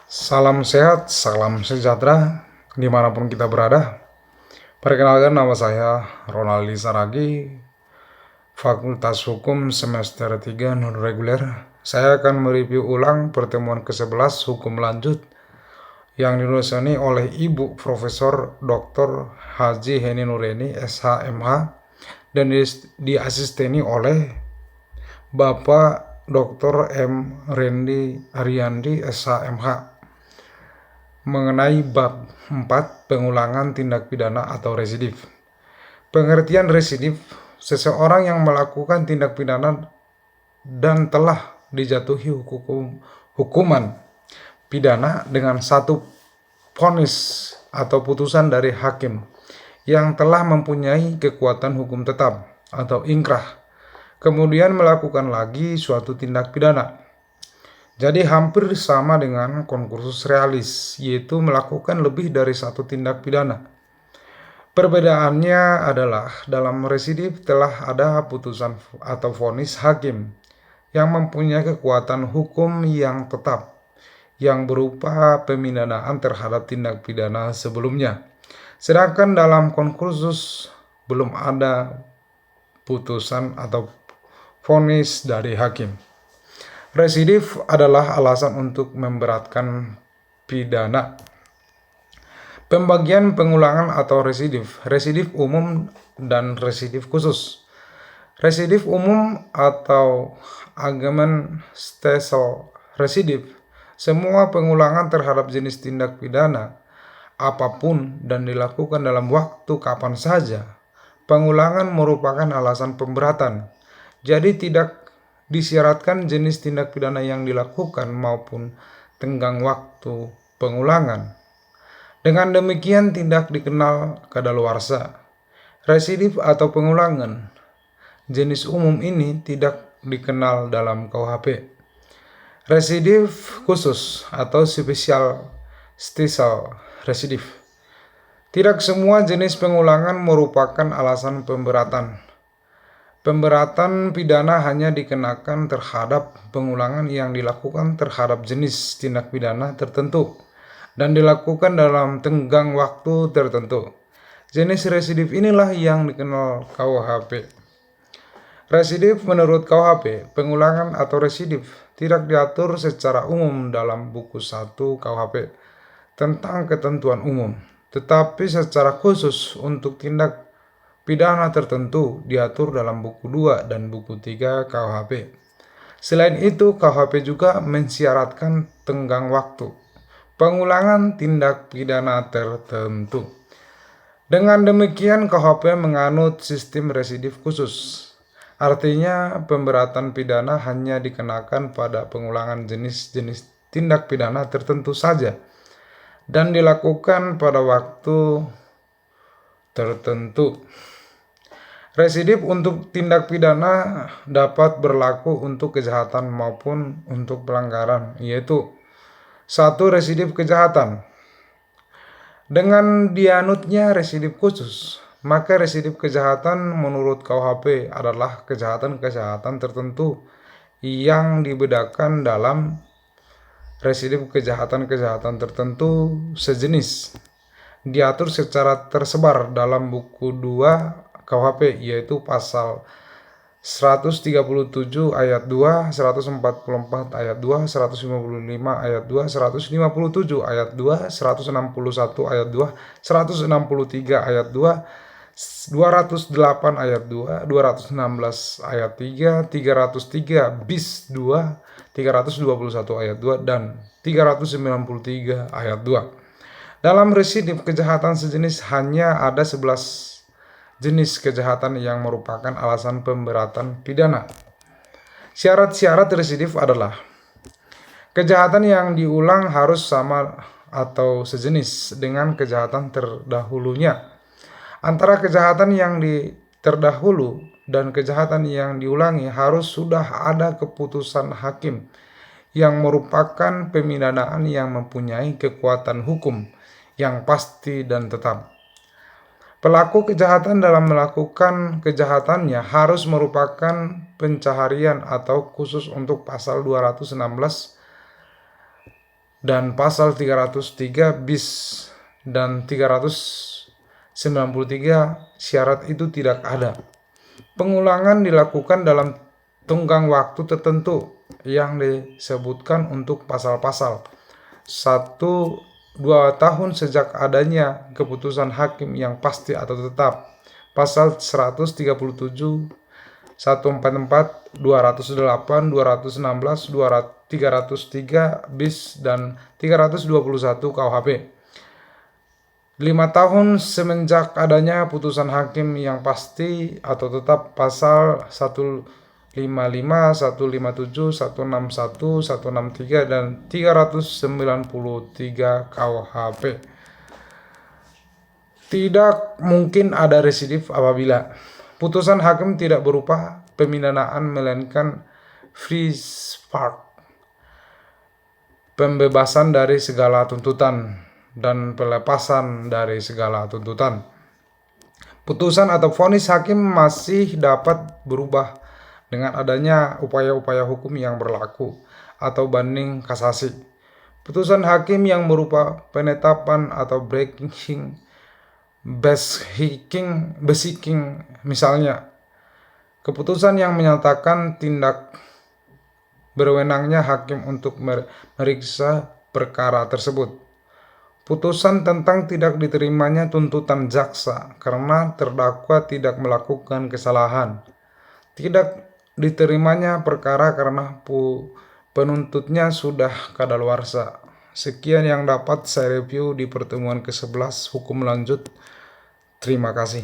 Salam sehat, salam sejahtera dimanapun kita berada. Perkenalkan, nama saya Ronaldi Saragi, Fakultas Hukum semester 3 non-reguler. Saya akan mereview ulang pertemuan ke-11 hukum lanjut yang didosengi oleh Ibu Profesor Dr. Haji Heni Nureni SHMH dan diasisteni oleh Bapak Dr. M. Rendi Ariandi SHMH mengenai bab 4 pengulangan tindak pidana atau residif. Pengertian residif, seseorang yang melakukan tindak pidana dan telah dijatuhi hukuman pidana dengan satu vonis atau putusan dari hakim yang telah mempunyai kekuatan hukum tetap atau ingkrah, kemudian melakukan lagi suatu tindak pidana. Jadi hampir sama dengan konkursus realis, yaitu melakukan lebih dari satu tindak pidana. Perbedaannya adalah dalam residif telah ada putusan atau vonis hakim yang mempunyai kekuatan hukum yang tetap, yang berupa pemindanaan terhadap tindak pidana sebelumnya. Sedangkan dalam konkursus belum ada putusan atau vonis dari hakim. Residif adalah alasan untuk memberatkan pidana. Pembagian pengulangan atau residif umum dan residif khusus. Residif umum atau agreement special residif, semua pengulangan terhadap jenis tindak pidana apapun dan dilakukan dalam waktu kapan saja. Pengulangan merupakan alasan pemberatan. Jadi tidak disyaratkan jenis tindak pidana yang dilakukan maupun tenggang waktu pengulangan. Dengan demikian tidak dikenal kadaluarsa. Residif atau pengulangan jenis umum ini tidak dikenal dalam KUHP. Residif khusus atau special residif. Tidak semua jenis pengulangan merupakan alasan pemberatan. Pemberatan pidana hanya dikenakan terhadap pengulangan yang dilakukan terhadap jenis tindak pidana tertentu dan dilakukan dalam tenggang waktu tertentu. Jenis residif inilah yang dikenal KUHP. Residif menurut KUHP, pengulangan atau residif tidak diatur secara umum dalam buku 1 KUHP tentang ketentuan umum, tetapi secara khusus untuk tindak pidana tertentu diatur dalam buku 2 dan buku 3 KUHP. Selain itu, KUHP juga mensyaratkan tenggang waktu pengulangan tindak pidana tertentu. Dengan demikian, KUHP menganut sistem residif khusus. Artinya, pemberatan pidana hanya dikenakan pada pengulangan jenis-jenis tindak pidana tertentu saja dan dilakukan pada waktu tertentu. Residif untuk tindak pidana dapat berlaku untuk kejahatan maupun untuk pelanggaran, yaitu 1. Residif kejahatan. Dengan dianutnya residif khusus, maka residif kejahatan menurut KUHP adalah kejahatan-kejahatan tertentu yang dibedakan dalam residif kejahatan-kejahatan tertentu sejenis, diatur secara tersebar dalam buku 2 KUHP, yaitu pasal 137 ayat 2, 144 ayat 2, 155 ayat 2, 157 ayat 2, 161 ayat 2, 163 ayat 2, 208 ayat 2, 216 ayat 3, 303 bis 2, 321 ayat 2, dan 393 ayat 2. Dalam residif kejahatan sejenis hanya ada 11 jenis kejahatan yang merupakan alasan pemberatan pidana. Syarat-syarat residif adalah kejahatan yang diulang harus sama atau sejenis dengan kejahatan terdahulunya. Antara kejahatan yang terdahulu dan kejahatan yang diulangi harus sudah ada keputusan hakim yang merupakan pemindanaan yang mempunyai kekuatan hukum yang pasti dan tetap. Pelaku kejahatan dalam melakukan kejahatannya harus merupakan pencaharian atau khusus untuk pasal 216 dan pasal 303 bis dan 393 syarat itu tidak ada. Pengulangan dilakukan dalam tenggang waktu tertentu yang disebutkan untuk pasal-pasal 1-2 tahun sejak adanya keputusan hakim yang pasti atau tetap. Pasal 137, 144, 208, 216, 303 bis dan 321 KUHP. 5 tahun semenjak adanya putusan hakim yang pasti atau tetap. Pasal 155, 157, 161, 163 dan 393 KUHP. Tidak mungkin ada residif apabila putusan hakim tidak berupa pemindanaan melainkan free spark, pembebasan dari segala tuntutan dan pelepasan dari segala tuntutan. Putusan atau vonis hakim masih dapat berubah dengan adanya upaya-upaya hukum yang berlaku atau banding kasasi. Putusan hakim yang berupa penetapan atau basiking misalnya, keputusan yang menyatakan tindak berwenangnya hakim untuk meriksa perkara tersebut. Putusan tentang tidak diterimanya tuntutan jaksa karena terdakwa tidak melakukan kesalahan. Tidak diterimanya perkara karena penuntutnya sudah kadaluarsa. Sekian yang dapat saya review di pertemuan ke-11 hukum lanjut. Terima kasih.